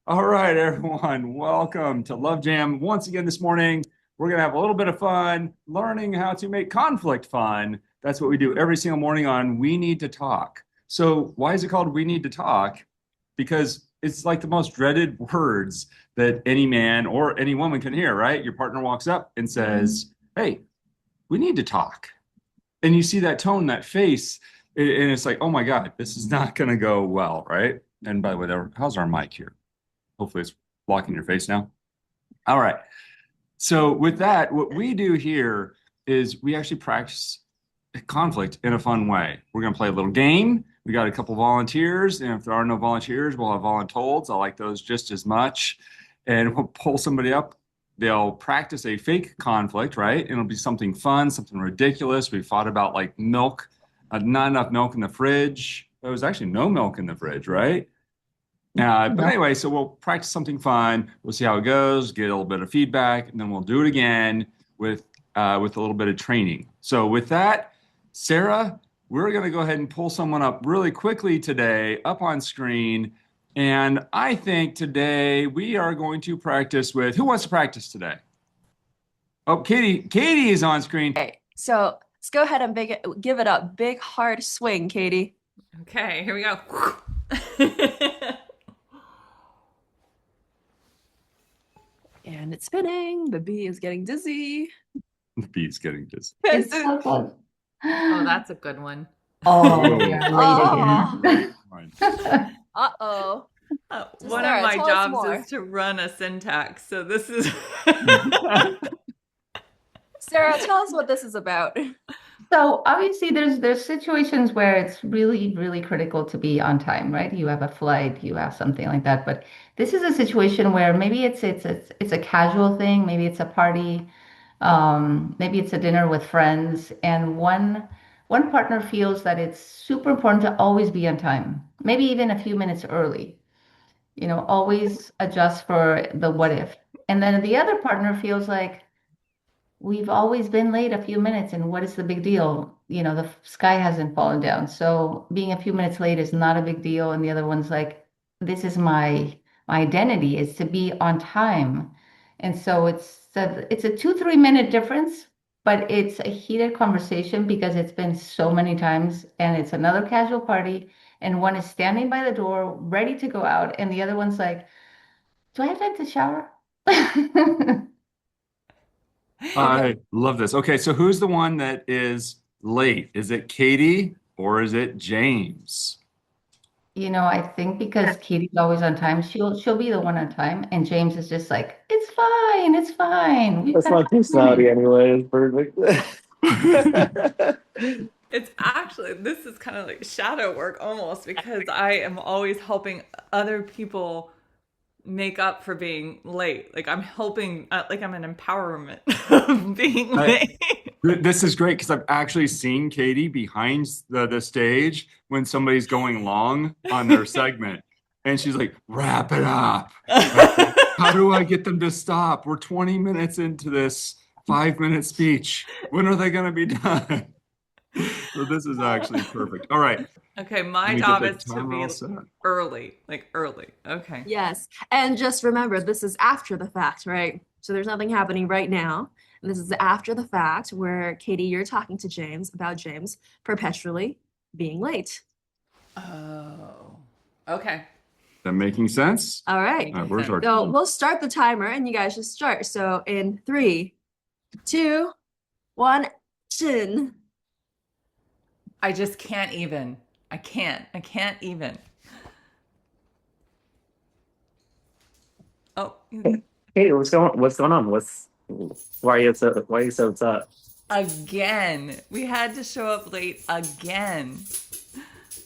All right, everyone, welcome to Love Jam. Once again, this morning, we're going to have a little bit of fun learning how to make conflict fun. That's what we do every single morning on We Need to Talk. So, why is it called We Need to Talk? Because it's like the most dreaded words that any man or any woman can hear, right? Your partner walks up and says, "Hey, we need to talk." And you see that tone, that face, and it's like, oh my God, this is not going to go well, right? And by the way, how's our mic here? Hopefully it's blocking your face now. All right. So with that, what we do here is we actually practice conflict in a fun way. We're going to play a little game. We got a couple volunteers, and if there are no volunteers, we'll have voluntold. I like those just as much. And we'll pull somebody up. They'll practice a fake conflict, right? And it'll be something fun, something ridiculous. We fought about like milk, not enough milk in the fridge. There was actually no milk in the fridge, right? But No. anyway, so we'll practice something fun. We'll see how it goes, get a little bit of feedback, and then we'll do it again with with a little bit of training. So with that, Sarah, we're going to go ahead and pull someone up really quickly today up on screen. And I think today we are going to practice with who wants to practice today? Oh, Katie. Katie is on screen. Okay, so let's go ahead and give it a big hard swing, Katie. Okay, here we go. And it's spinning. The bee is getting dizzy. The beat's getting this. It's so close. Oh, that's a good one. Oh, we are Oh. late again. Uh-oh. So One Sarah, of my tell us jobs more. is to run a syntax, so this is. Sarah, tell us what this is about. So obviously there's situations where it's really critical to be on time, right? You have a flight, you have something like that. But this is a situation where maybe it's a casual thing, maybe it's a party, maybe it's a dinner with friends, and one partner feels that it's super important to always be on time, maybe even a few minutes early. Always adjust for the what if. And then the other partner feels like we've always been late a few minutes, and what is the big deal? The sky hasn't fallen down. So being a few minutes late is not a big deal. And the other one's like, this is my identity is to be on time. And so it's a 2, 3 minute difference, but it's a heated conversation because it's been so many times and it's another casual party. And one is standing by the door, ready to go out, and the other one's like, do I have time to shower? Okay. I love this. Okay, so who's the one that is late? Is it Katie or is it James? I think because Katie's always on time, she'll be the one on time, and James is just like, it's fine, it's fine. We've That's got my 5 minutes. personality anyway. It's perfect. It's actually, this is kind of like shadow work almost because I am always helping other people make up for being late. Like I'm helping, like I'm an empowerment of being I, late. this is great because I've actually seen Katie behind the stage when somebody's going long on their segment. And she's like, wrap it up. How do I get them to stop? We're 20 minutes into this 5 minute speech. When are they going to be done? So this is actually perfect. All right. Okay, Let my me get job the is to timer all be set. early, like early. Okay. Yes. And just remember, this is after the fact, right? So there's nothing happening right now. And this is after the fact where, Katie, you're talking to James about James perpetually being late. Oh. Okay. That making sense? All right. All right, where's our So we'll start the timer and you guys just start. So in 3, 2, 1, action. I just can't even. I can't. I can't even. Oh, Hey, what's going on? Why are you so upset? again. We had to show up late again.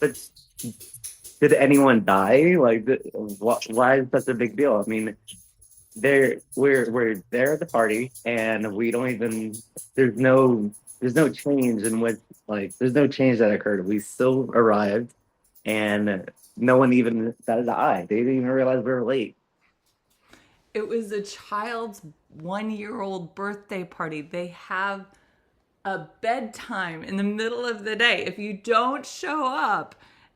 But did anyone die? Like, why is such a big deal? I mean, we're there at the party, and we don't even. There's no change in what there's no change that occurred. We still arrived, and no one even batted an eye. They didn't even realize we were late. It was a child's 1-year-old birthday party. They have a bedtime in the middle of the day. If you don't show up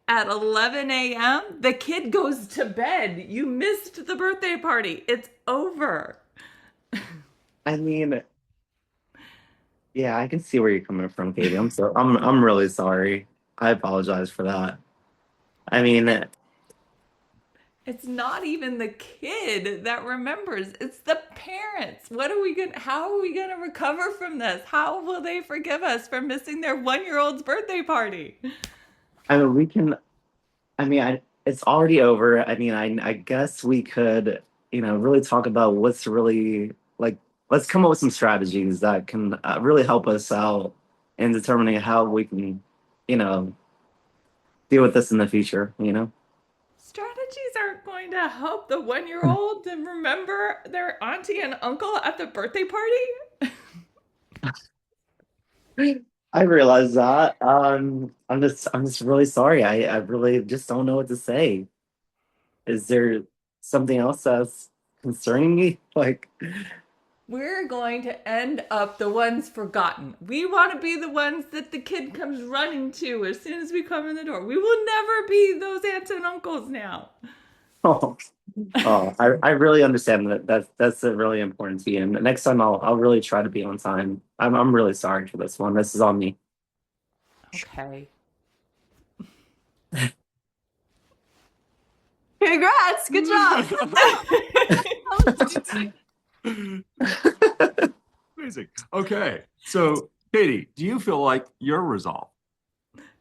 at 11 a.m., the kid goes to bed. You missed the birthday party. It's over. I mean, yeah, I can see where you're coming from, Katie. I'm really sorry. I apologize for that. I mean, It's not even the kid that remembers. It's the parents. How are we going to recover from this? How will they forgive us for missing their 1-year-old's birthday party? I mean, we can. I mean, it's already over. I mean, I guess we could, really talk about what's really like. Let's come up with some strategies that can really help us out in determining how we can, you know, deal with this in the future. Strategies aren't going to help the 1-year-old to remember their auntie and uncle at the birthday party. I realize that. I'm just really sorry. I really just don't know what to say. Is there something else that's concerning me? Like, We're going to end up the ones forgotten. We want to be the ones that the kid comes running to as soon as we come in the door. We will never be those aunts and uncles now. oh, I really understand that. That's really important to you. And next time I'll really try to be on time. I'm really sorry for this one. This is on me. Okay. Congrats. Good job. Amazing. Okay. So, Katie, do you feel like you're resolved?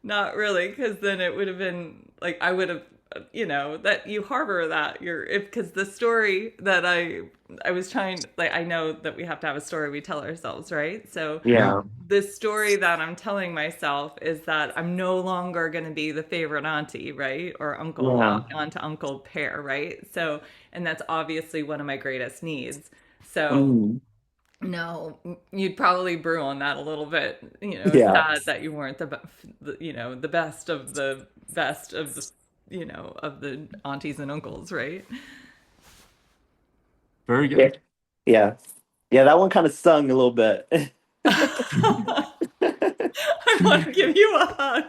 Not really, because then it would have been like I would have, that you harbor that because the story that I was trying, like, I know that we have to have a story we tell ourselves, right? So Yeah. the story that I'm telling myself is that I'm no longer going to be the favorite auntie, right? Or uncle, Yeah. aunt to uncle pair, right? So, and that's obviously one of my greatest needs. So. Mm, No, you'd probably brew on that a little bit. yeah. Sad that you weren't the best of the best of the, of the aunties and uncles, right? Very Yeah. good. Yeah. Yeah. That one kind of stung a little bit. I want to give you a hug.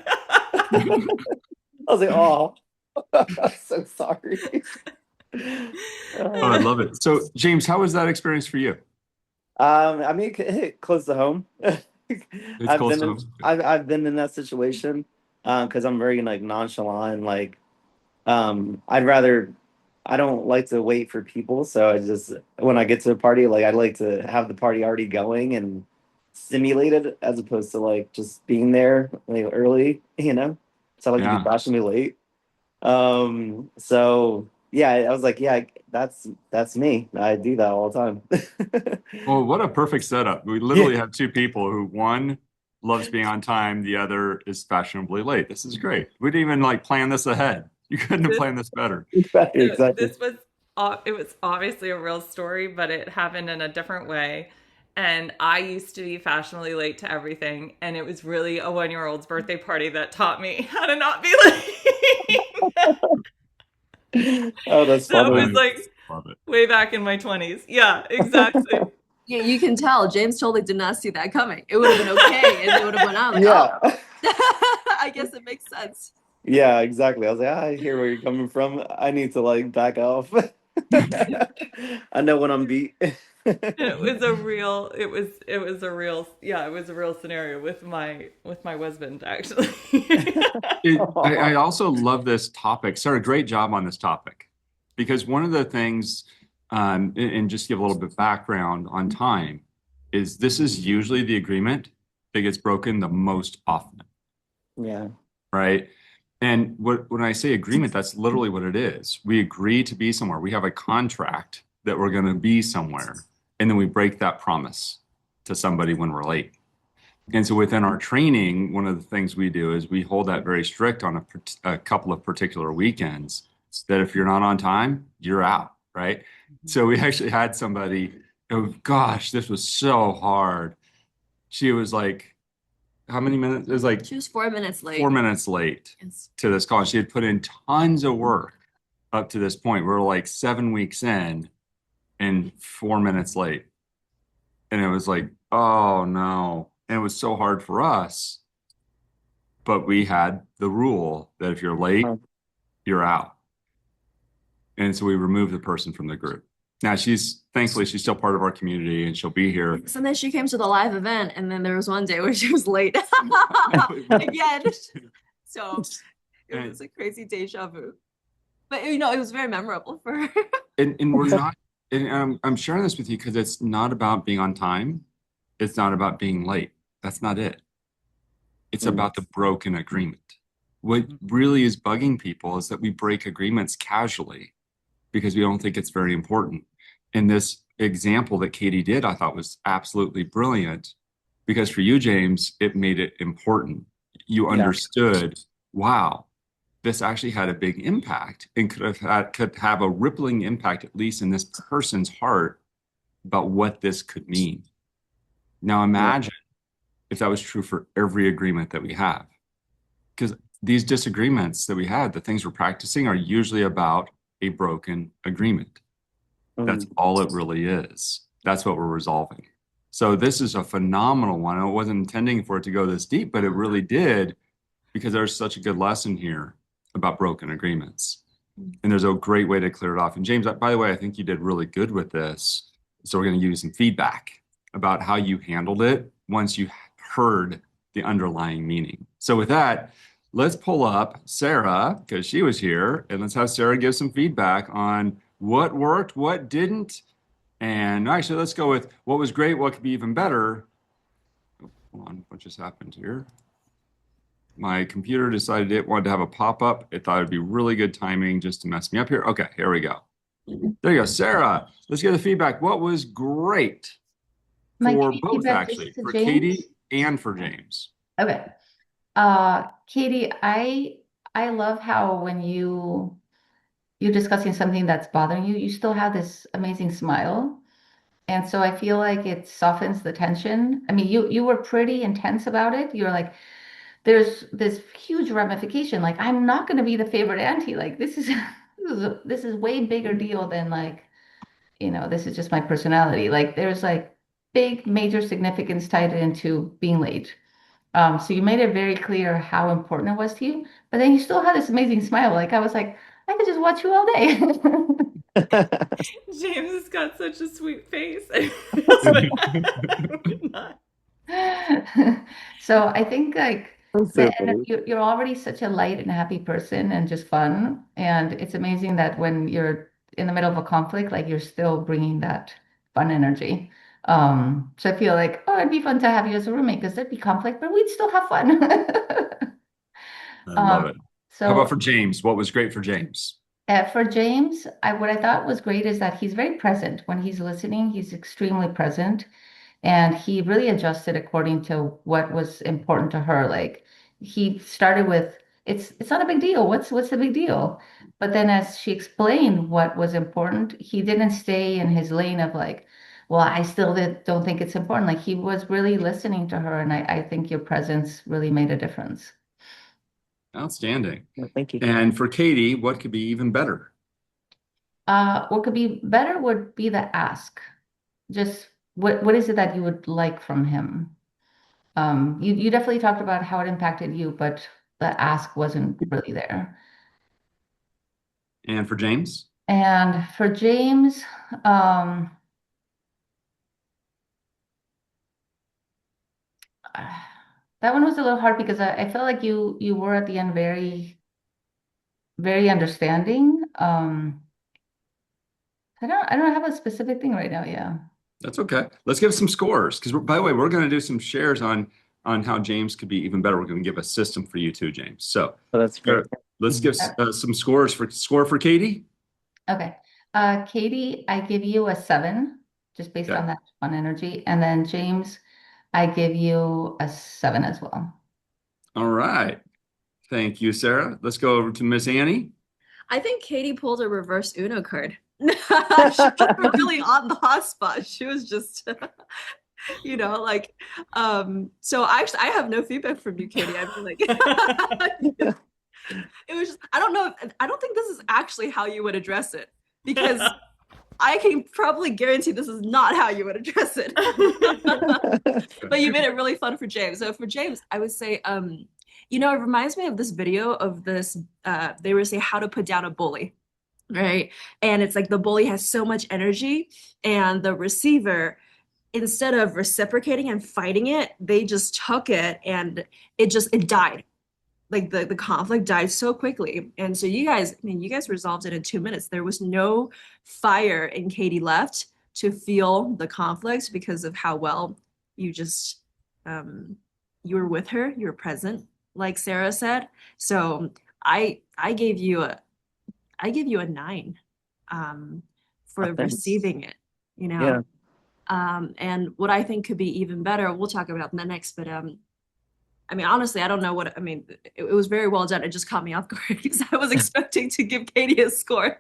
I was like, oh, I'm so sorry. Oh, I love it. So, James, how was that experience for you? I mean, it hit close to home. It's close to home. I've been in that situation because I'm very like nonchalant. Like, I'd rather I don't like to wait for people, so I just when I get to a party, like I like to have the party already going and stimulated as opposed to like just being there like early. So I like to be Yeah. fashionably late. So yeah, I was like, yeah, that's me. I do that all the time. Well, what a perfect setup. We Yeah, literally have two people who one loves being on time, the other is fashionably late. This is great. We didn't even like plan this ahead. You couldn't have This planned this better. exactly. this was it was obviously a real story, but it happened in a different way. And I used to be fashionably late to everything, and it was really a 1-year-old's birthday party that taught me how to not be late. Oh, that's That I was funny. like love it. way back in my 20s. Yeah, exactly. Yeah, you can tell James totally did not see that coming. It would have been okay, and it would have went on like, Yeah. oh, I guess it makes sense. Yeah, exactly. I was like, I hear where you're coming from. I need to like back off. I know when I'm beat. It was a real scenario with my husband, actually. I also love this topic. Sarah, great job on this topic. Because one of the things, and just give a little bit background on time, is this is usually the agreement that gets broken the most often, Yeah. right? And when I say agreement, that's literally what it is. We agree to be somewhere. We have a contract that we're going to be somewhere, and then we break that promise to somebody when we're late. And so within our training, one of the things we do is we hold that very strict on a couple of particular weekends that if you're not on time, you're out, right? So we actually had somebody, oh gosh, this was so hard. She was like, how many minutes? It was like She was 4 minutes late. 4 minutes late Yes. to this call. She had put in tons of work up to this point. We're like 7 weeks in and 4 minutes late. And it was like, oh no. And it was so hard for us, but we had the rule that if you're late, you're out. And so we removed the person from the group. Now thankfully she's still part of our community and she'll be here. So then she came to the live event, and then there was one day where she was late again. So it was a crazy deja vu. But it was very memorable for her. And we're not, and I'm sharing this with you because it's not about being on time. It's not about being late. That's not it. It's about the broken agreement. What really is bugging people is that we break agreements casually because we don't think it's very important. And this example that Katie did, I thought was absolutely brilliant because for you, James, it made it important. You understood, wow, this actually had a big impact and could have a rippling impact, at least in this person's heart, about what this could mean. Now imagine if that was true for every agreement that we have. Because these disagreements that we have, the things we're practicing, are usually about a broken agreement. That's all it really is. That's what we're resolving. So this is a phenomenal one. I wasn't intending for it to go this deep, but it really did, because there's such a good lesson here about broken agreements. And there's a great way to clear it off. And James, by the way, I think you did really good with this. So we're going to give you some feedback about how you handled it once you heard the underlying meaning. So with that, let's pull up Sarah, because she was here, and let's have Sarah give some feedback on what worked, what didn't. And actually, let's go with what was great, what could be even better. Oh, hold on, what just happened here? My computer decided it wanted to have a pop-up. It thought it'd be really good timing just to mess me up here. Okay, here we go. There you go. Sarah, let's get the feedback. What was great for both, actually, for Katie and for James? Okay. Katie, I love how when you're discussing something that's bothering you, you still have this amazing smile. And so I feel like it softens the tension. I mean, you were pretty intense about it. You're like, there's this huge ramification. Like, I'm not going to be the favorite auntie. Like, this is way bigger deal than like, this is just my personality. Like, there's like big major significance tied into being late. So you made it very clear how important it was to you, but then you still had this amazing smile. Like, I was like, I could just watch you all day. James has got such a sweet face. It's like, I would not. So I think like So funny. you're already such a light and happy person and just fun. And it's amazing that when you're in the middle of a conflict, like you're still bringing that fun energy. So I feel like, oh, it'd be fun to have you as a roommate because there'd be conflict, but we'd still have fun. I love it. So How about for James? What was great for James? For James, what I thought was great is that he's very present. When he's listening, he's extremely present. And he really adjusted according to what was important to her. Like he started with, it's not a big deal. What's the big deal? But then as she explained what was important, he didn't stay in his lane of like, well, I still don't think it's important. Like he was really listening to her. And I think your presence really made a difference. Outstanding. Well, thank you. And for Katie, what could be even better? What could be better would be the ask. Just what is it that you would like from him? You definitely talked about how it impacted you, but the ask wasn't really there. And for James? And for James, that one was a little hard because I felt like you were at the end very, very understanding. I don't have a specific thing right now. Yeah. That's okay. Let's give some scores. Because by the way, we're going to do some shares on how James could be even better. We're going to give a system for you too, James. So That's great. let's give some scores for Katie. Okay. Katie, I give you a 7, just based on that fun energy. And then James, I give you a 7 as well. All right. Thank you, Sarah. Let's go over to Miss Annie. I think Katie pulled a reverse Uno card. She was really on the hot spot. She was just, like, so actually, I have no feedback from you, Katie. I mean, like, it was just, I don't know. I don't think this is actually how you would address it, because I can probably guarantee this is not how you would address it. But you made it really fun for James. So for James, I would say, You know, it reminds me of this video of this, they were saying how to put down a bully, right? And it's like the bully has so much energy, and the receiver, instead of reciprocating and fighting it, they just took it and it died. Like the conflict died so quickly. And so you guys, I mean, you guys resolved it in 2 minutes. There was no fire in Katie left to feel the conflict because of how well you just you were with her, you were present, like Sarah said. So I gave you a 9 for Thanks. receiving it, you know. Yeah. And what I think could be even better, we'll talk about in the next, but I mean, honestly, I don't know what, I mean, it was very well done. It just caught me off guard because I was expecting to give Katie a score.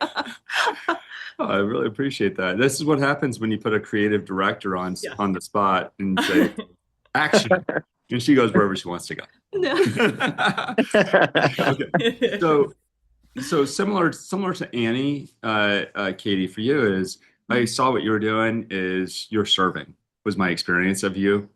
Oh, I really appreciate that. This is what happens when you put a creative director on Yeah. on the spot and say, action. And she goes wherever she wants to go. No. Okay. So similar to Annie, Katie, for you is I saw what you were doing is you're serving was my experience of you,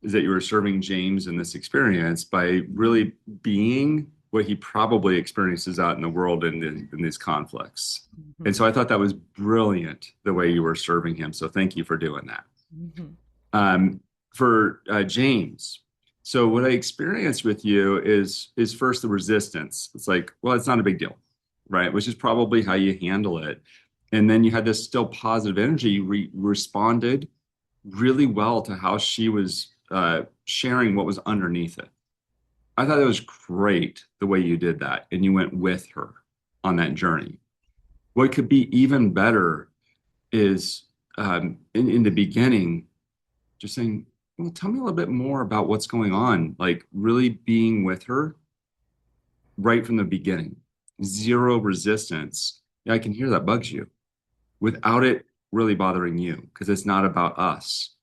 is that you were serving James in this experience by really being what he probably experiences out in the world in these conflicts. And so I thought that was brilliant the way you were serving him. So thank you for doing that. For James, so what I experienced with you is first the resistance. It's like, well, it's not a big deal, right? Which is probably how you handle it. And then you had this still positive energy. You responded really well to how she was sharing what was underneath it. I thought it was great the way you did that, and you went with her on that journey. What could be even better is in the beginning, just saying, well, tell me a little bit more about what's going on, like really being with her right from the beginning. Zero resistance. Yeah, I can hear that bugs you without it really bothering you because it's not about us.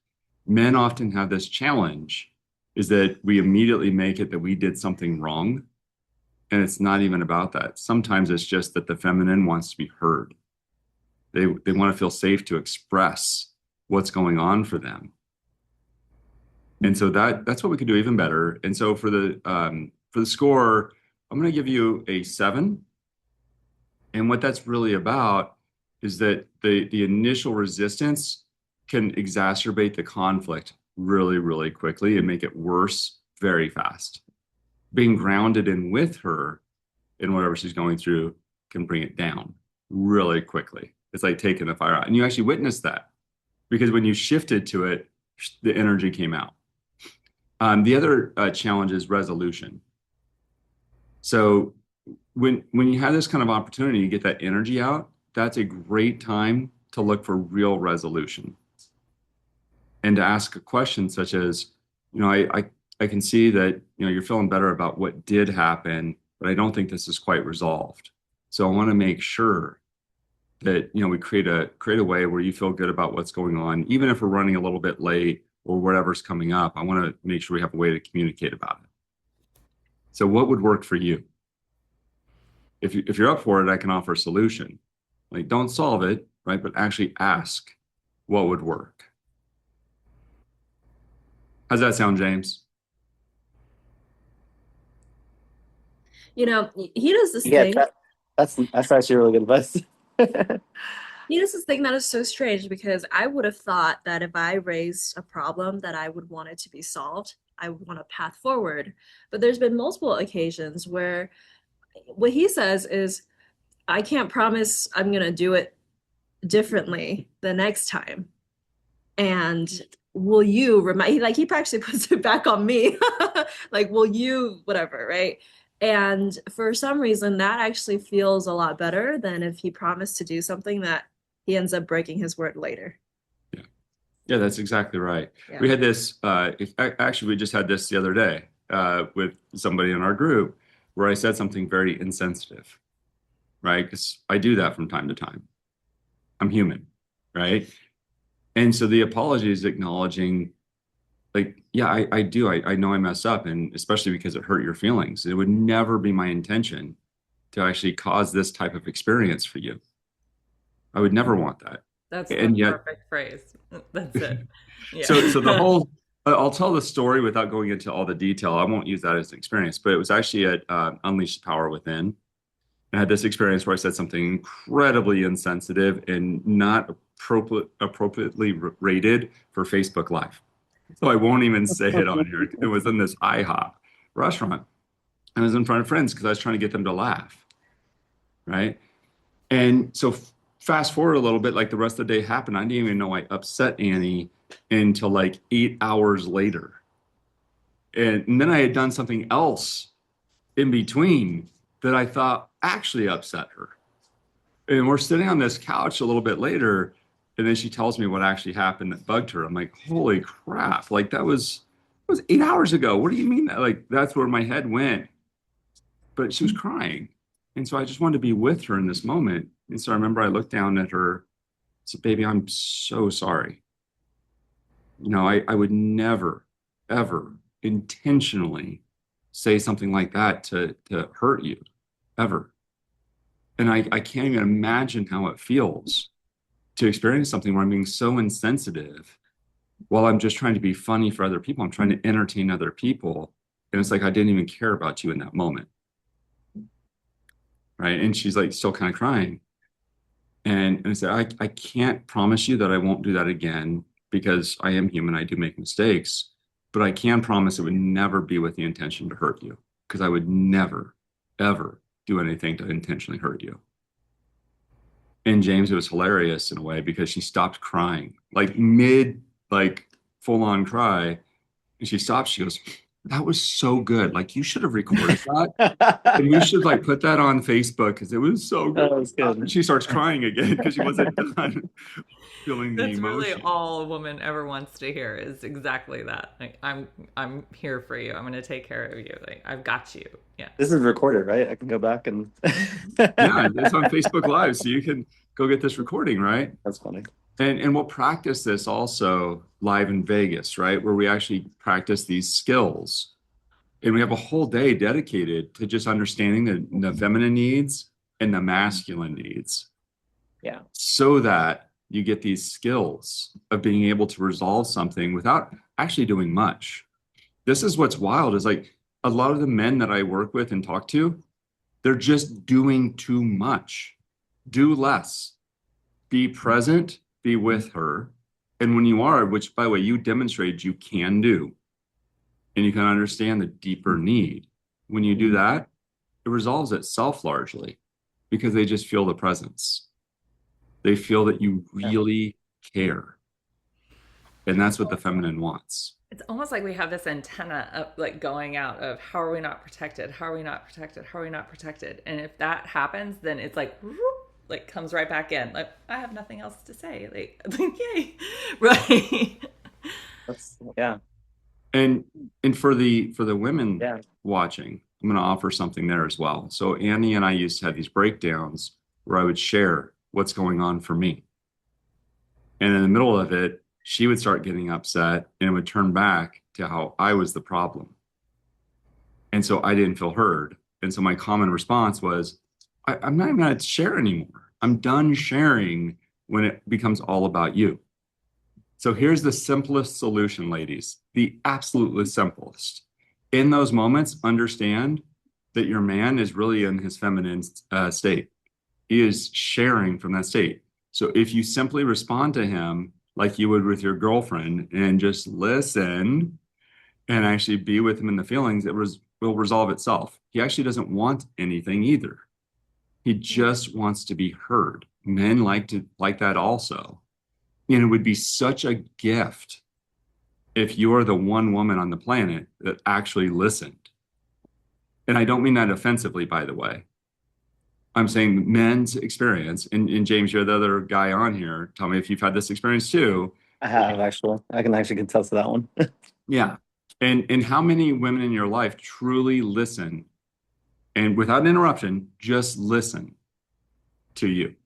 Men often have this challenge is that we immediately make it that we did something wrong. And it's not even about that. Sometimes it's just that the feminine wants to be heard. They want to feel safe to express what's going on for them. And so that's what we could do even better. And so for the score, I'm going to give you a 7. And what that's really about is that the initial resistance can exacerbate the conflict really, really quickly and make it worse very fast. Being grounded in with her in whatever she's going through can bring it down really quickly. It's like taking the fire out. And you actually witnessed that because when you shifted to it, the energy came out. The other challenge is resolution. So when you have this kind of opportunity to get that energy out, that's a great time to look for real resolution and to ask a question such as, I can see that, you're feeling better about what did happen, but I don't think this is quite resolved. So I want to make sure that, we create a way where you feel good about what's going on, even if we're running a little bit late or whatever's coming up. I want to make sure we have a way to communicate about it. So what would work for you? If you're up for it, I can offer a solution. Like, don't solve it, right? But actually ask what would work. How's that sound, James? He does this Yeah, thing. that's actually really good advice. He does this thing that is so strange because I would have thought that if I raised a problem that I would want it to be solved, I would want a path forward. But there's been multiple occasions where what he says is, I can't promise I'm going to do it differently the next time. And will you remind, like he actually puts it back on me, like, will you, whatever, right? And for some reason, that actually feels a lot better than if he promised to do something that he ends up breaking his word later. Yeah, that's exactly right. Yeah. We had this, actually, we just had this the other day with somebody in our group where I said something very insensitive, right? Because I do that from time to time. I'm human, right? And so the apology is acknowledging, like, yeah, I do. I know I messed up, and especially because it hurt your feelings. It would never be my intention to actually cause this type of experience for you. I would never want that. That's And the yet, perfect phrase. That's it. Yeah. So the I'll tell the story without going into all the detail. I won't use that as an experience, but it was actually at Unleash the Power Within. I had this experience where I said something incredibly insensitive and not appropriately rated for Facebook Live. So I won't even say it on here. It was in this IHOP restaurant. I was in front of friends because I was trying to get them to laugh, right? And so fast forward a little bit, like the rest of the day happened. I didn't even know I upset Annie until like 8 hours later. And then I had done something else in between that I thought actually upset her. And we're sitting on this couch a little bit later, and then she tells me what actually happened that bugged her. I'm like, holy crap! Like that was 8 hours ago. What do you mean that? Like that's where my head went. But she was crying, and so I just wanted to be with her in this moment. And so I remember I looked down at her, said, "Baby, I'm so sorry. You know, I would never, ever intentionally say something like that to hurt you, ever." And I can't even imagine how it feels to experience something where I'm being so insensitive while I'm just trying to be funny for other people. I'm trying to entertain other people. And it's like I didn't even care about you in that moment. Right. And she's like still kind of crying. And I said, I can't promise you that I won't do that again because I am human. I do make mistakes, but I can promise it would never be with the intention to hurt you because I would never, ever do anything to intentionally hurt you. And James, it was hilarious in a way because she stopped crying, like mid, like full on cry. And she stopped. She goes, "That was so good. Like you should have recorded that. And we should like put that on Facebook because it was so good." That was good. And she starts crying again because she wasn't done feeling the That's really emotion. all a woman ever wants to hear is exactly that. Like, I'm here for you. I'm going to take care of you. Like I've got you. Yeah. This is recorded, right? I can go back and Yeah, it's on Facebook Live, so you can go get this recording, right? That's funny. And we'll practice this also live in Vegas, right? Where we actually practice these skills. And we have a whole day dedicated to just understanding the feminine needs and the masculine needs. Yeah. So that you get these skills of being able to resolve something without actually doing much. This is what's wild is like a lot of the men that I work with and talk to, they're just doing too much. Do less. Be present, be with her. And when you are, which by the way, you demonstrated you can do, and you can understand the deeper need. When you do that, it resolves itself largely because they just feel the presence. They feel that you really care. And that's what the feminine wants. It's almost like we have this antenna up, like going out of how are we not protected? How are we not protected? How are we not protected? And if that happens, then it's like, whoop, like comes right back in. Like I have nothing else to say. Like yay, right? Yeah. And for the women Yeah. watching, I'm going to offer something there as well. So Annie and I used to have these breakdowns where I would share what's going on for me. And in the middle of it, she would start getting upset and it would turn back to how I was the problem. And so I didn't feel heard. And so my common response was, I'm not even going to share anymore. I'm done sharing when it becomes all about you. So here's the simplest solution, ladies, the absolutely simplest. In those moments, understand that your man is really in his feminine state. He is sharing from that state. So if you simply respond to him like you would with your girlfriend and just listen and actually be with him in the feelings, it will resolve itself. He actually doesn't want anything either. He just wants to be heard. Men like that also. And it would be such a gift if you are the one woman on the planet that actually listened. And I don't mean that offensively, by the way. I'm saying men's experience, and James, you're the other guy on here. Tell me if you've had this experience too. I have actually. I can actually contest to that one. Yeah. And how many women in your life truly listen and without interruption, just listen to you?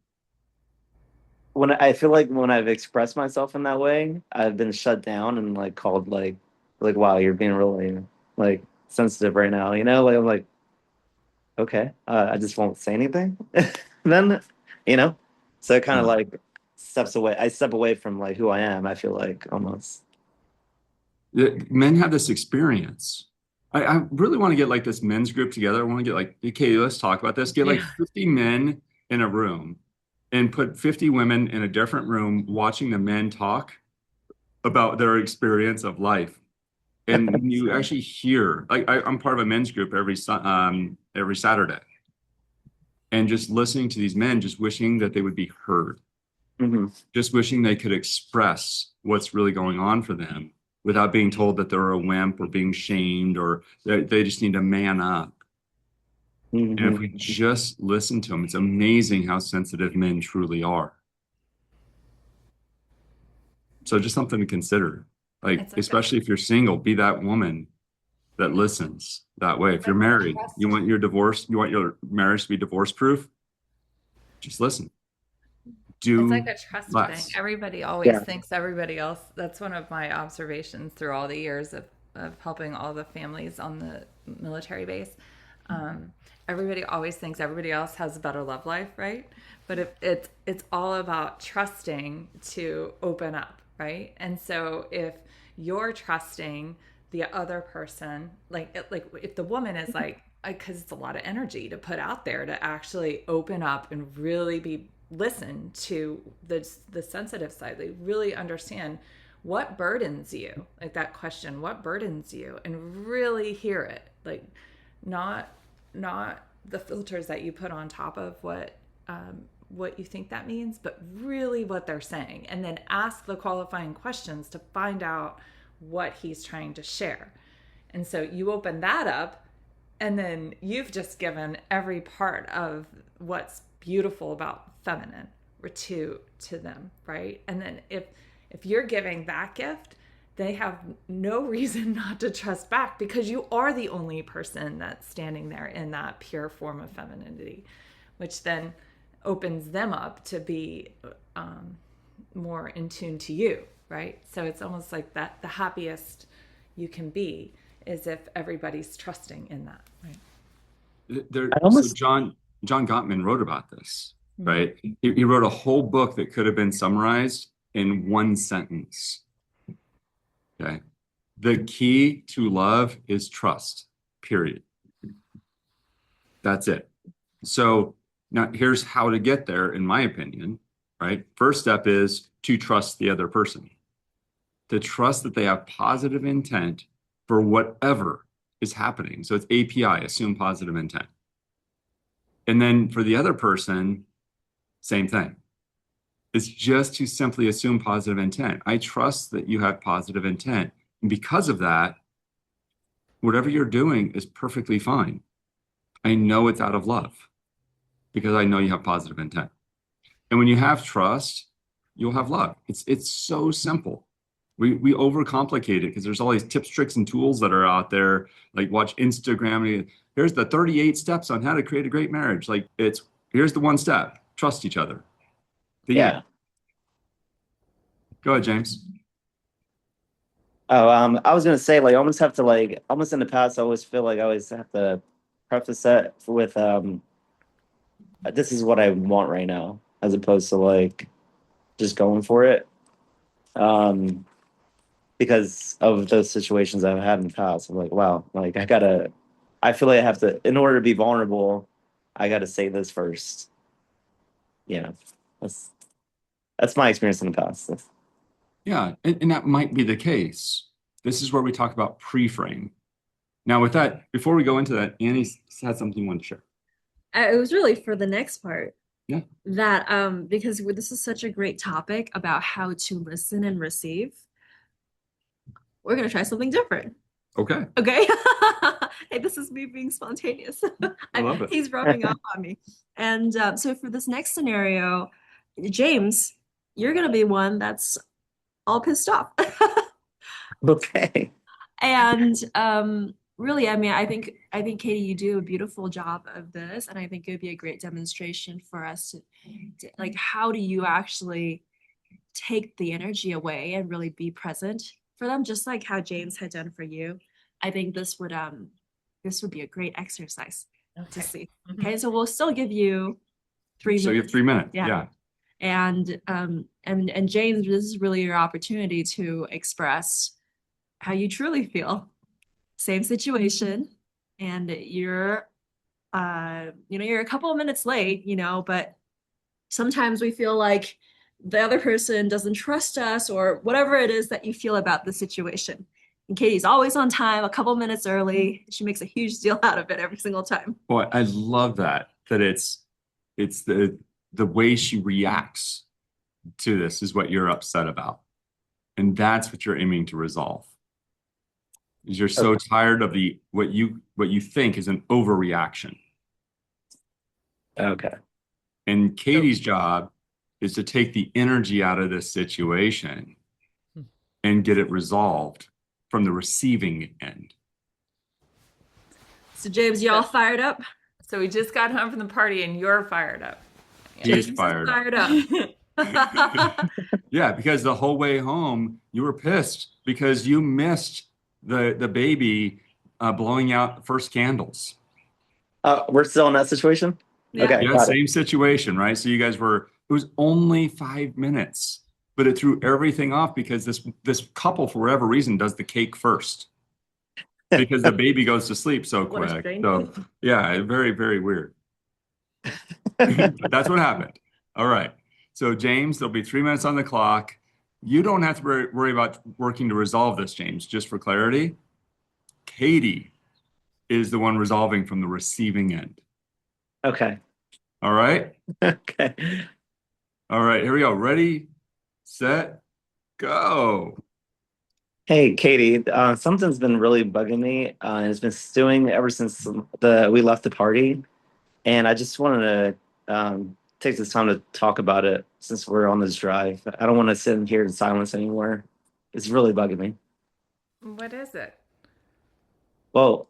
When I feel like when I've expressed myself in that way, I've been shut down and like called like wow, you're being really like sensitive right now. You know, like I'm like, okay, I just won't say anything. Then, you know, so it kind of like steps away. I step away from like who I am. I feel like almost. Men have this experience. I really want to get like this men's group together. I want to get like, okay, let's talk about this. Get like Yeah. 50 men in a room and put 50 women in a different room watching the men talk about their experience of life. And you actually hear, like I'm part of a men's group every Saturday, and just listening to these men, just wishing that they would be heard, Mhm. just wishing they could express what's really going on for them without being told that they're a wimp or being shamed or they just need to man up. And if we Mhm. just listen to them, it's amazing how sensitive men truly are. So just something to consider. Like, It's like especially if you're single, be that woman that listens that way. If you're like a married, trust. you want your marriage to be divorce proof, just listen. It's like Do a trust thing. less. Everybody always Yeah. thinks everybody else. That's one of my observations through all the years of helping all the families on the military base. Um, Everybody always thinks everybody else has a better love life, right? But if it's all about trusting to open up, right? And so if you're trusting the other person, like if the woman is like, because it's a lot of energy to put out there to actually open up and really be listen to the sensitive side. They really understand what burdens you, like that question, what burdens you, and really hear it, like not the filters that you put on top of what you think that means, but really what they're saying, and then ask the qualifying questions to find out what he's trying to share. And so you open that up, and then you've just given every part of what's beautiful about feminine to them, right? And then if you're giving that gift, they have no reason not to trust back, because you are the only person that's standing there in that pure form of femininity, which then opens them up to be more in tune to you, right? So it's almost like that the happiest you can be is if everybody's trusting in that, right? I So almost John Gottman wrote about this, right? He wrote a whole book that could have been summarized in one sentence. Okay. The key to love is trust, period. That's it. So now here's how to get there, in my opinion, right? First step is to trust the other person, to trust that they have positive intent for whatever is happening. So it's API, assume positive intent. And then for the other person, same thing. It's just to simply assume positive intent. I trust that you have positive intent. And because of that, whatever you're doing is perfectly fine. I know it's out of love because I know you have positive intent. And when you have trust, you'll have love. It's so simple. We overcomplicate it because there's all these tips, tricks, and tools that are out there. Like watch Instagram. Here's the 38 steps on how to create a great marriage. Like here's the one step. Trust each other. The yeah. end. Go ahead, James. Oh, I was gonna say, like, almost have to, like, almost in the past, I always feel like I always have to preface that with this is what I want right now, as opposed to like just going for it. Um, because of those situations I've had in the past, I'm like, wow, like I feel like I have to, in order to be vulnerable, I gotta say this first. You know, that's that's my experience in the past. Yeah, and that might be the case. This is where we talk about pre-frame. Now, with that, before we go into that, Annie had something you wanted to share. It was really for the next part. Yeah. That because this is such a great topic about how to listen and receive. We're gonna try something different. Okay. Okay. Hey, this is me being spontaneous. I love it. He's rubbing off on me. And so for this next scenario, James, you're gonna be one that's all pissed off. Okay. And really, I mean, I think Katie, you do a beautiful job of this, and I think it would be a great demonstration for us to like, how do you actually take the energy away and really be present for them, just like how James had done for you. I think this would be a great exercise to see. Okay, so we'll still give you 3 So you have minutes. 3 minutes. Yeah. Yeah. And James, this is really your opportunity to express how you truly feel. Same situation, and you're you're a couple of minutes late, but sometimes we feel like the other person doesn't trust us or whatever it is that you feel about the situation. And Katie's always on time, a couple minutes early. She makes a huge deal out of it every single time. Boy, I love that it's the way she reacts to this is what you're upset about. And that's what you're aiming to resolve. Is you're so tired of the what you think is an overreaction. Okay. And Katie's job is to take the energy out of this situation and get it resolved from the receiving end. So James, you all fired up? So we just got home from the party and you're fired up. He is James fired up. fired up. Yeah, because the whole way home you were pissed because you missed the baby blowing out the first candles. We're still in that situation? Yeah. Okay, Yeah, got it. same situation, right? So you guys it was only 5 minutes, but it threw everything off because this couple, for whatever reason, does the cake first because the baby goes to sleep so What a quick. strange So thing. yeah, very, very weird. But that's what happened. All right. So James, there'll be 3 minutes on the clock. You don't have to worry about working to resolve this, James. Just for clarity, Katie is the one resolving from the receiving end. Okay. All right. Okay. All right. Here we go. Ready, set, go. Hey, Katie, something's been really bugging me, and it's been stewing ever since we left the party. And I just wanted to take this time to talk about it since we're on this drive. I don't want to sit in here in silence anymore. It's really bugging me. What is it? Well,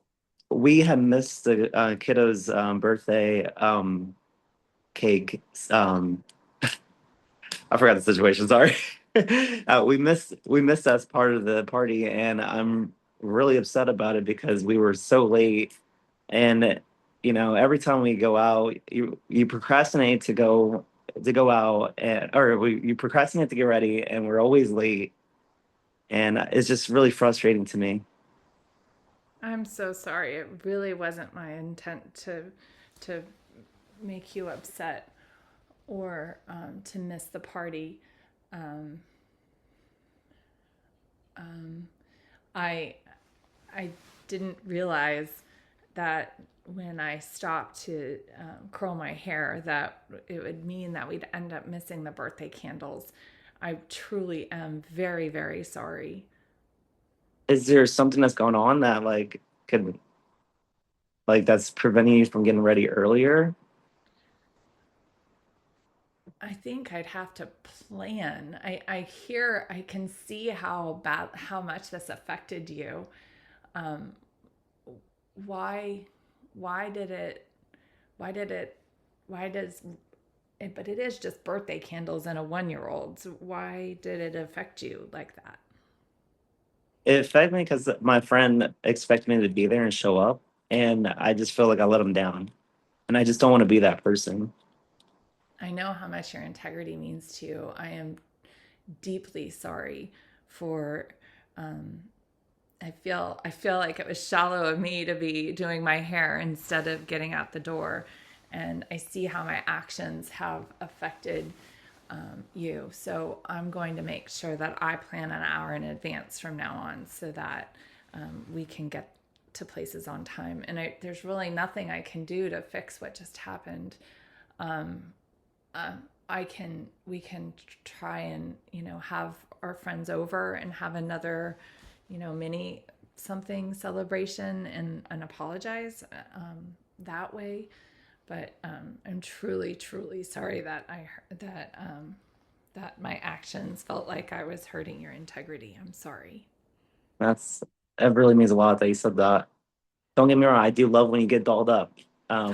we had missed the kiddo's birthday cake. I forgot the situation. Sorry. We missed as part of the party, and I'm really upset about it because we were so late. And every time we go out, you procrastinate to go out, you procrastinate to get ready, and we're always late. And it's just really frustrating to me. I'm so sorry. It really wasn't my intent to make you upset or to miss the party. Um, I I didn't realize that when I stopped to curl my hair that it would mean that we'd end up missing the birthday candles. I truly am very, very sorry. Is there something that's going on that could that's preventing you from getting ready earlier? I think I'd have to plan. I can see how much this affected you. Um, why, why did it, why did it, why does it, but it is just birthday candles and a 1 year old. So why did it affect you like that? It affected me because my friend expected me to be there and show up, and I just feel like I let him down, and I just don't want to be that person. I know how much your integrity means to you. I am deeply sorry for I feel like it was shallow of me to be doing my hair instead of getting out the door, and I see how my actions have affected you. So I'm going to make sure that I plan an hour in advance from now on so that we can get to places on time. And there's really nothing I can do to fix what just happened. We can try and have our friends over and have another mini something celebration and apologize that way. But I'm truly, truly sorry that that my actions felt like I was hurting your integrity. I'm sorry. That's That really means a lot that you said that. Don't get me wrong, I do love when you get dolled up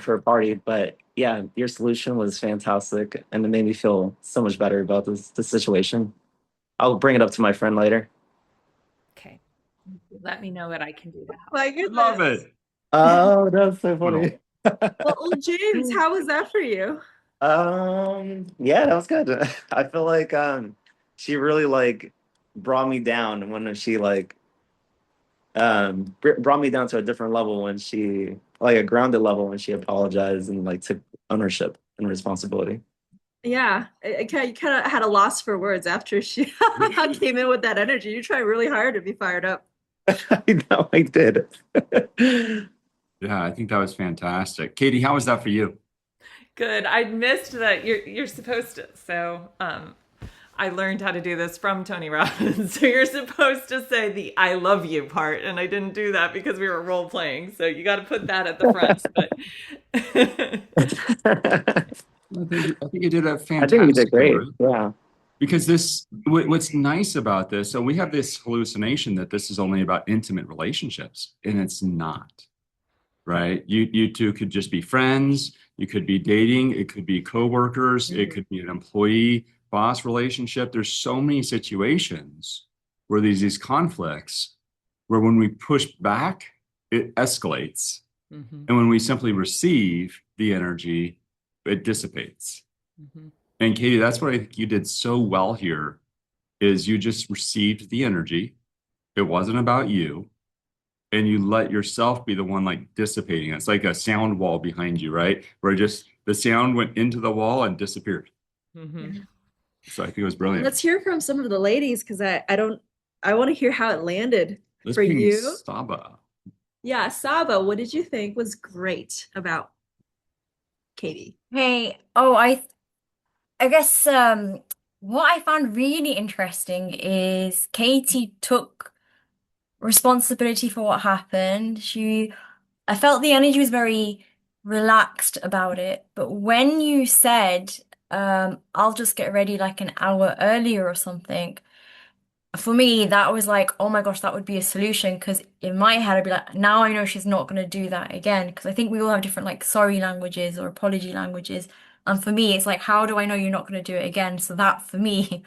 for a party, but yeah, your solution was fantastic, and it made me feel so much better about the situation. I'll bring it up to my friend later. Okay. Let me know what I can do to help. My Love goodness. it. Oh, that's so funny. Well, James, how was that for you? Yeah, that was good. I feel like she really brought me down when she brought me down to a different level when she, like a grounded level, when she apologized and like took ownership and responsibility. Yeah, you kind of had a loss for words after she came in with that energy. You tried really hard to be fired up. I know I did. Yeah, I think that was fantastic. Katie, how was that for you? Good. I missed that you're supposed to. So, I learned how to do this from Tony Robbins. So you're supposed to say the "I love you" part, and I didn't do that because we were role playing. So you got to put that at the front. I think you did a I think you did fantastic great. job. Yeah. Because what's nice about this, so we have this hallucination that this is only about intimate relationships, and it's not, right? You two could just be friends, you could be dating, it could be coworkers, it could be an employee boss relationship. There's so many situations where there's these conflicts where when we push back, it escalates. Mhm. And when we simply receive the energy, it dissipates. Mhm. And Katie, that's what I think you did so well here is you just received the energy. It wasn't about you. And you let yourself be the one like dissipating. It's like a sound wall behind you, right? Where just the sound went into the wall and disappeared. Mhm. So I think it was brilliant. Let's hear from some of the ladies because I want to hear how it landed Let's for bring you. Saba. Yeah, Saba, what did you think was great about Katie? Hey, I guess what I found really interesting is Katie took responsibility for what happened. I felt the energy was very relaxed about it. But when you said, I'll just get ready like an hour earlier or something, for me, that was like, oh my gosh, that would be a solution. Because in my head, I'd be like, now I know she's not going to do that again. Because I think we all have different like sorry languages or apology languages. And for me, it's like, how do I know you're not going to do it again? So that for me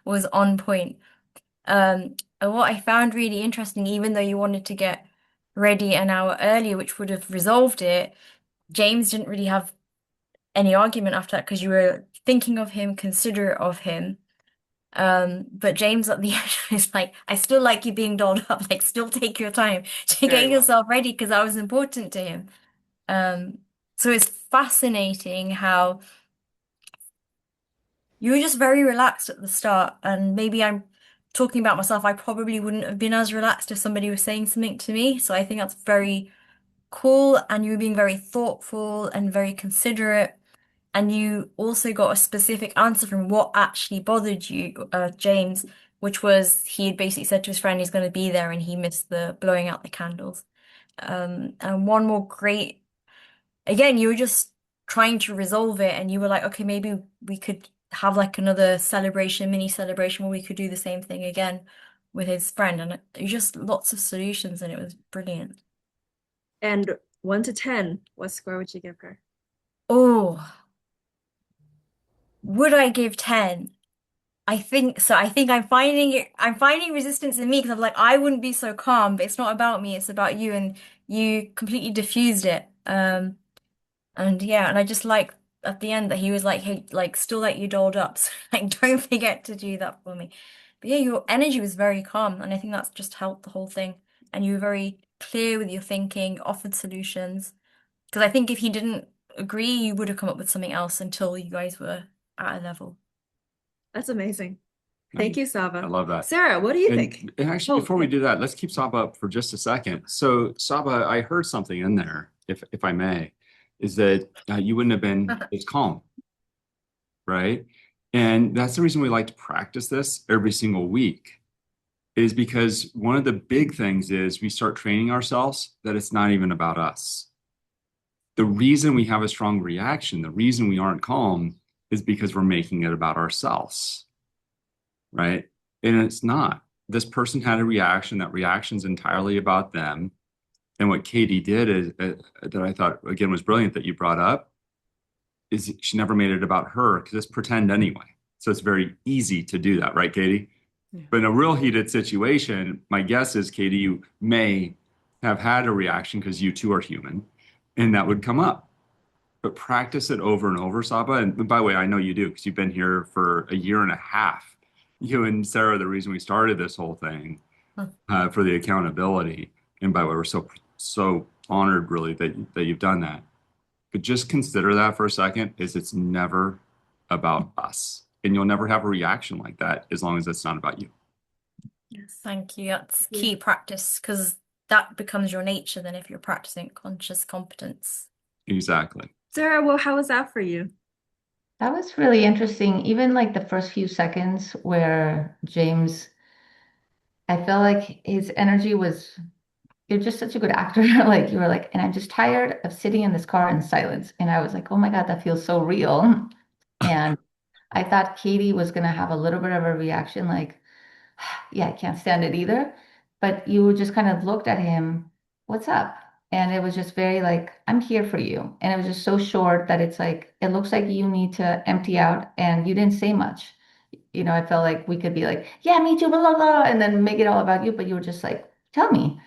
was on point. And what I found really interesting, even though you wanted to get ready an hour earlier, which would have resolved it, James didn't really have any argument after that because you were thinking of him, considerate of him. But James at the end is like, I still like you being dolled up, like still take your time to Very get well. yourself ready because that was important to him. Um, so it's fascinating how you were just very relaxed at the start, and maybe I'm talking about myself, I probably wouldn't have been as relaxed if somebody was saying something to me. So I think that's very cool, and you were being very thoughtful and very considerate. And you also got a specific answer from what actually bothered you, James, which was he had basically said to his friend he's going to be there and he missed the blowing out the candles. And one more great, again, you were just trying to resolve it and you were like, okay, maybe we could have like another celebration, mini celebration where we could do the same thing again with his friend. And it was just lots of solutions and it was brilliant. And 1 to 10, what score would you give her? Oh, would I give 10? I think so. I think I'm finding resistance in me because I'm like, I wouldn't be so calm, but it's not about me, it's about you, and you completely diffused it. And yeah, and I just like at the end that he was like, hey, like still let you dolled up. So like don't forget to do that for me. But yeah, your energy was very calm, and I think that's just helped the whole thing. And you were very clear with your thinking, offered solutions. Because I think if he didn't agree, you would have come up with something else until you guys were at a level. That's amazing. Thank you, I Saba. love that. Sarah, what do you think? And actually, Oh, before we yeah. do that, let's keep Saba up for just a second. So, Saba, I heard something in there, if I may, is that you wouldn't have been as calm, right? And that's the reason we like to practice this every single week, is because one of the big things is we start training ourselves that it's not even about us. The reason we have a strong reaction, the reason we aren't calm, is because we're making it about ourselves, right? And it's not. This person had a reaction. That reaction's entirely about them. And what Katie did is that I thought again was brilliant that you brought up is she never made it about her because it's pretend anyway. So it's very easy to do that, right, Katie? Yeah. But in a real heated situation, my guess is, Katie, you may have had a reaction because you too are human, and that would come up. But practice it over and over, Saba. And by the way, I know you do because you've been here for a year and a half. You and Sarah, the reason we started this whole thing for the accountability, and by the way, we're so honored really that you've done that. But just consider that for a second, is it's never about us. And you'll never have a reaction like that as long as it's not about you. Yes. Thank you. That's Yeah. key practice because that becomes your nature then if you're practicing conscious competence. Exactly. Sarah, well, how was that for you? That was really interesting. Even like the first few seconds where James, I felt like his energy was, you're just such a good actor. Like you were like, and I'm just tired of sitting in this car in silence. And I was like, oh my God, that feels so real. And I thought Katie was going to have a little bit of a reaction like, yeah, I can't stand it either. But you just kind of looked at him, what's up? And it was just very like, I'm here for you. And it was just so short that it's like, it looks like you need to empty out and you didn't say much. You know, I felt like we could be like, yeah, me too, blah, blah, blah, and then make it all about you. But you were just like, tell me.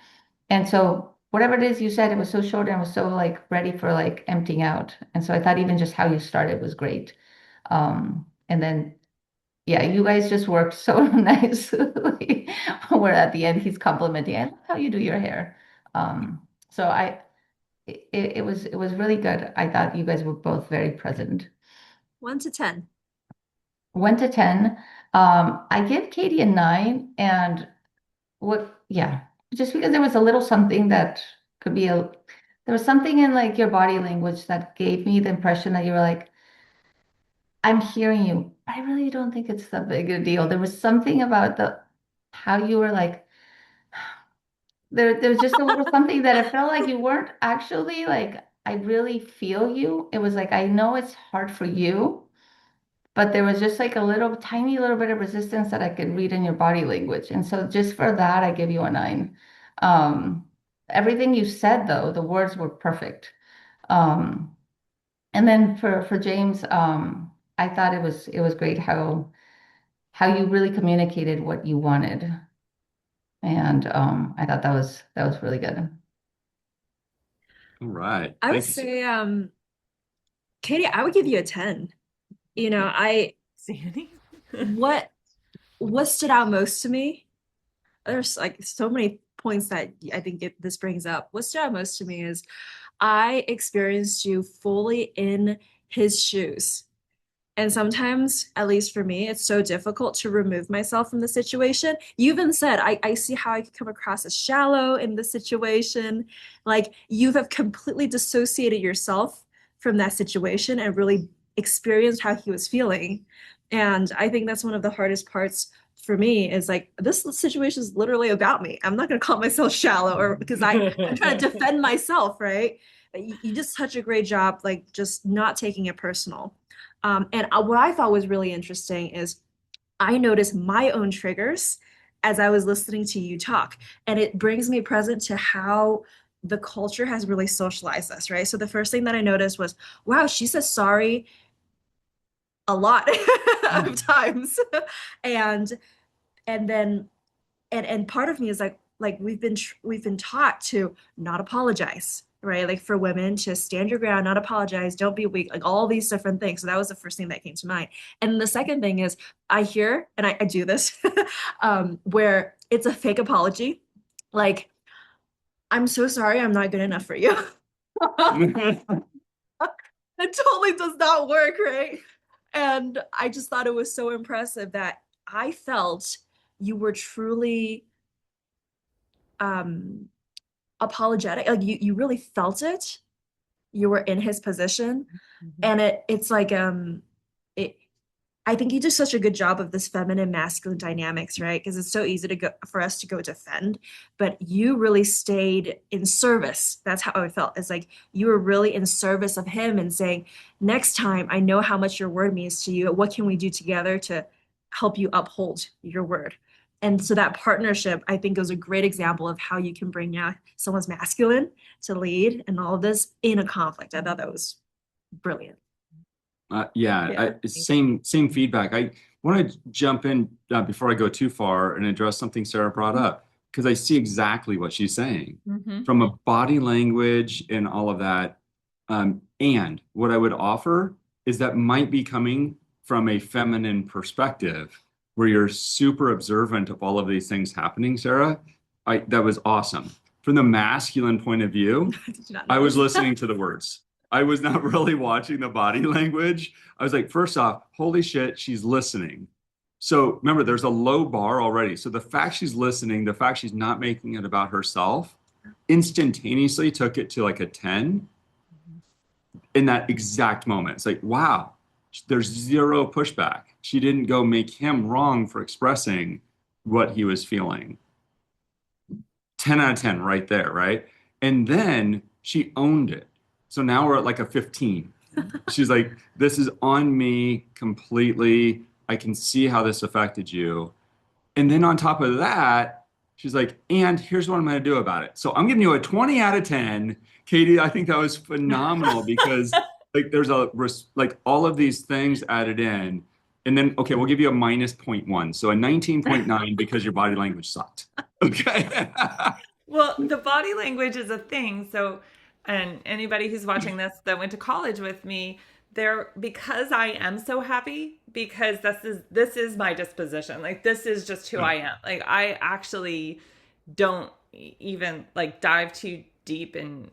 And so whatever it is you said, it was so short and was so like ready for like emptying out. And so I thought even just how you started was great. And then yeah, you guys just worked so nicely. Where at the end he's complimenting, I love how you do your hair. So it was really good. I thought you guys were both very present. 1 to 10. 1 to 10. I give Katie a 9, and yeah, just because there was a little something that could be there was something in like your body language that gave me the impression that you were like, I'm hearing you. I really don't think it's that big a deal. There was something about the how you were like there was just a little something that I felt like you weren't actually like, I really feel you. It was like I know it's hard for you, but there was just like a little tiny little bit of resistance that I could read in your body language. And so just for that, I give you a 9. Um, Everything you said though, the words were perfect. Um, and then for James, I thought it was great how you really communicated what you wanted. And I thought that was really good. All right. I would Thank you. say, Katie, I would give you a 10. You know, Sandy? what stood out most to me, there's like so many points that I think this brings up. What stood out most to me is I experienced you fully in his shoes. And sometimes, at least for me, it's so difficult to remove myself from the situation. You even said, I see how I could come across as shallow in this situation. Like you have completely dissociated yourself from that situation and really experienced how he was feeling. And I think that's one of the hardest parts for me is like, this situation is literally about me. I'm not going to call myself shallow or because I'm trying to defend myself, right? But you did such a great job, like just not taking it personal. And what I thought was really interesting is I noticed my own triggers as I was listening to you talk. And it brings me present to how the culture has really socialized us, right? So the first thing that I noticed was, wow, she says sorry a lot of times. And and then and part of me is like we've been taught to not apologize, right? Like for women to stand your ground, not apologize, don't be weak, like all these different things. So that was the first thing that came to mind. And the second thing is I hear and I do this where it's a fake apology, like I'm so sorry, I'm not good enough for you. It totally does not work, right? And I just thought it was so impressive that I felt you were truly um apologetic. Like you really felt it. You were in his position. And it's like it I think you did such a good job of this feminine masculine dynamics, right? Because it's so easy to go for us to go defend, but you really stayed in service. That's how I felt. It's like you were really in service of him and saying, next time I know how much your word means to you. What can we do together to help you uphold your word? And so that partnership, I think, was a great example of how you can bring out someone's masculine to lead and all of this in a conflict. I thought that was brilliant. Yeah, Yeah. same feedback. I want to jump in before I go too far and address something Sarah brought up because I see exactly what she's saying from a body language and all of that. And what I would offer is that might be coming from a feminine perspective, where you're super observant of all of these things happening, Sarah, that was awesome. From the masculine point of view, Did you not I was notice? listening to the words. I was not really watching the body language. I was like, first off, holy shit, she's listening. So remember, there's a low bar already. So the fact she's listening, the fact she's not making it about herself, instantaneously took it to like a 10 in that exact moment. It's like, wow, there's zero pushback. She didn't go make him wrong for expressing what he was feeling. 10 out of 10 right there, right? And then she owned it. So now we're at like a 15. She's like, this is on me completely. I can see how this affected you. And then on top of that, she's like, and here's what I'm going to do about it. So I'm giving you a 20 out of 10. Katie, I think that was phenomenal because like there's like all of these things added in. And then, okay, we'll give you a minus 0.1. So a 19.9 because your body language sucked. Okay. Well, the body language is a thing. So, and anybody who's watching this that went to college with me, because I am so happy, because this is my disposition. Like this is just who I am. Like I actually don't even like dive too deep in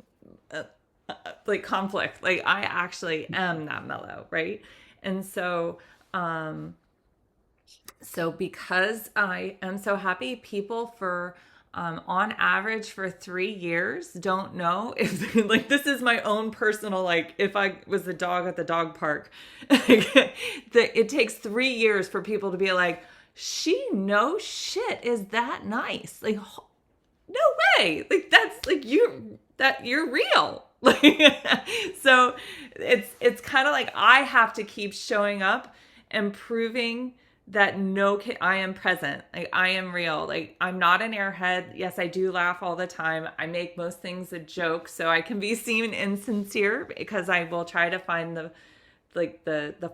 like conflict. Like I actually am that mellow, right? And so because I am so happy, people for on average for 3 years don't know if like this is my own personal, like if I was the dog at the dog park, it takes 3 years for people to be like, she no shit is that nice. Like no way. Like that's like you're real. Like so it's kind of like I have to keep showing up and proving that I am present. Like I am real. Like I'm not an airhead. Yes, I do laugh all the time. I make most things a joke so I can be seen insincere because I will try to find the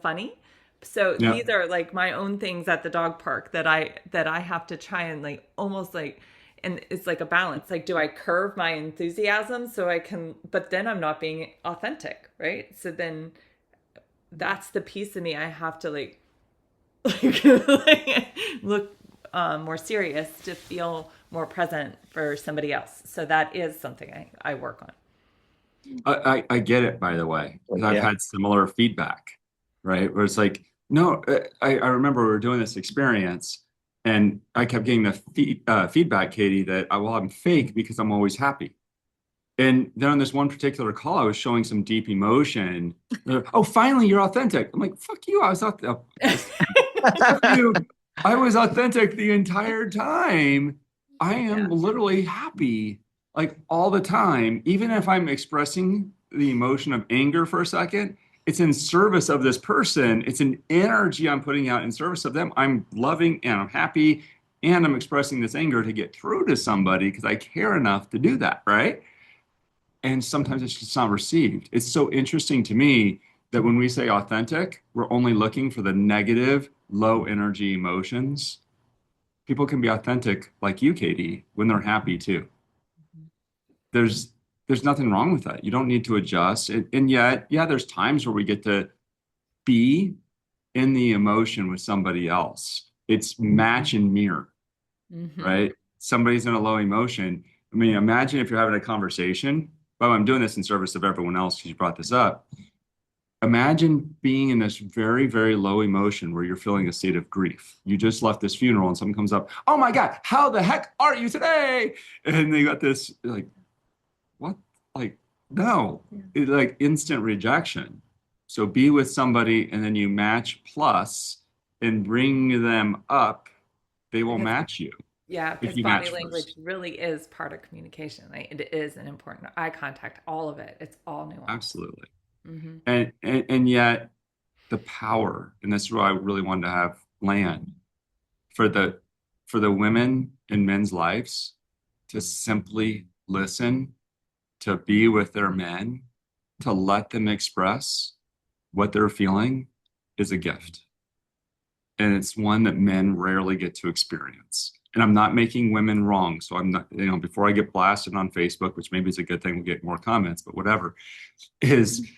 funny. So Yeah. these are like my own things at the dog park that I have to try and like almost like, and it's like a balance. Like, do I curve my enthusiasm so I can, but then I'm not being authentic, right? So then that's the piece of me I have to like look more serious to feel more present for somebody else. So that is something I work on. I get it, by the way, because I've Yeah. had similar feedback, right? Where it's like, no, I remember we were doing this experience and I kept getting the feedback, Katie, that I'm fake because I'm always happy. And then on this one particular call, I was showing some deep emotion. They're like, oh, finally, you're authentic. I'm like, fuck you. I was I was authentic the entire time. I am literally happy like all the time. Even if I'm expressing the emotion of anger for a second, it's in service of this person. It's an energy I'm putting out in service of them. I'm loving and I'm happy and I'm expressing this anger to get through to somebody because I care enough to do that, right? And sometimes it's just not received. It's so interesting to me that when we say authentic, we're only looking for the negative, low energy emotions. People can be authentic like you, Katie, when they're happy too. There's nothing wrong with that. You don't need to adjust. And yet, yeah, there's times where we get to be in the emotion with somebody else. It's match and mirror, right? Somebody's in a low emotion. I mean, imagine if you're having a conversation. Well, I'm doing this in service of everyone else because you brought this up. Imagine being in this very, very low emotion where you're feeling a state of grief. You just left this funeral and someone comes up, oh my God, how the heck are you today? And they got this like, what? Like, no, like instant rejection. So be with somebody and then you match plus and bring them up. They will match you. Yeah, if because you body match language first. really is part of communication. Like, it is an important eye contact, all of it. It's all nuance. Absolutely. Mm-hmm. And yet the power, and this is where I really wanted to have land for the women in men's lives to simply listen, to be with their men, to let them express what they're feeling is a gift. And it's one that men rarely get to experience. And I'm not making women wrong. So I'm not, before I get blasted on Facebook, which maybe is a good thing, we'll get more comments, but whatever, is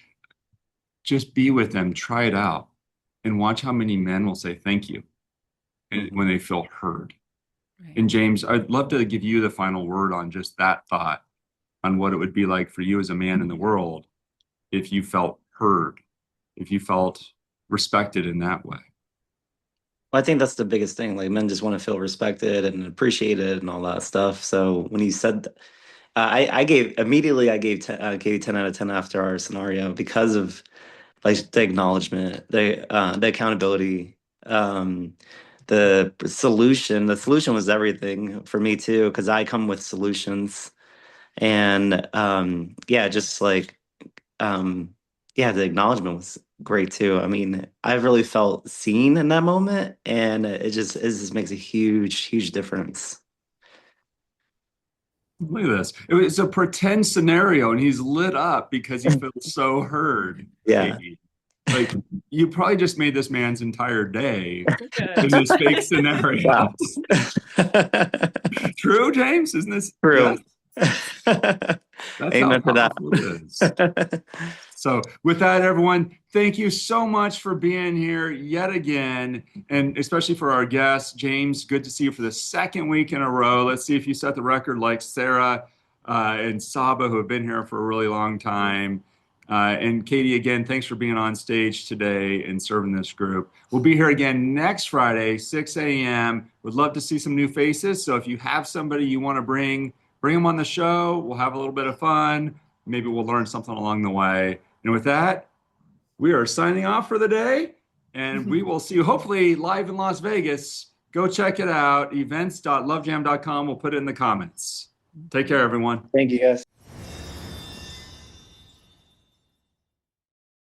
just be with them, try it out, and watch how many men will say thank you. and when they feel heard. And James, I'd love to give you the final word on just that thought, on what it would be like for you as a man in the world if you felt heard, if you felt respected in that way. Well, I think that's the biggest thing. Like men just want to feel respected and appreciated and all that stuff. So when you said, I gave 10 out of 10 after our scenario because of like the acknowledgement, the accountability, the solution. The solution was everything for me too, because I come with solutions. And yeah, just like yeah, the acknowledgement was great too. I mean, I really felt seen in that moment, and it just makes a huge difference. Look at this. It's a pretend scenario, and he's lit up because he feels so heard, Yeah. Katie. Like, you probably just made this man's entire day in Good. this fake scenario. Wow. True, James? Isn't this True. Yes, that's how Amen for that. powerful it is. So with that, everyone, thank you so much for being here yet again, and especially for our guest, James. Good to see you for the second week in a row. Let's see if you set the record like Sarah and Saba, who have been here for a really long time. And Katie, again, thanks for being on stage today and serving this group. We'll be here again next Friday, 6 a.m. Would love to see some new faces. So if you have somebody you want to bring them on the show. We'll have a little bit of fun. Maybe we'll learn something along the way. And with that, we are signing off for the day. And we will see you hopefully live in Las Vegas. Go check it out. Events.lovejaam.com. We'll put it in the comments. Take care, everyone. Thank you, guys.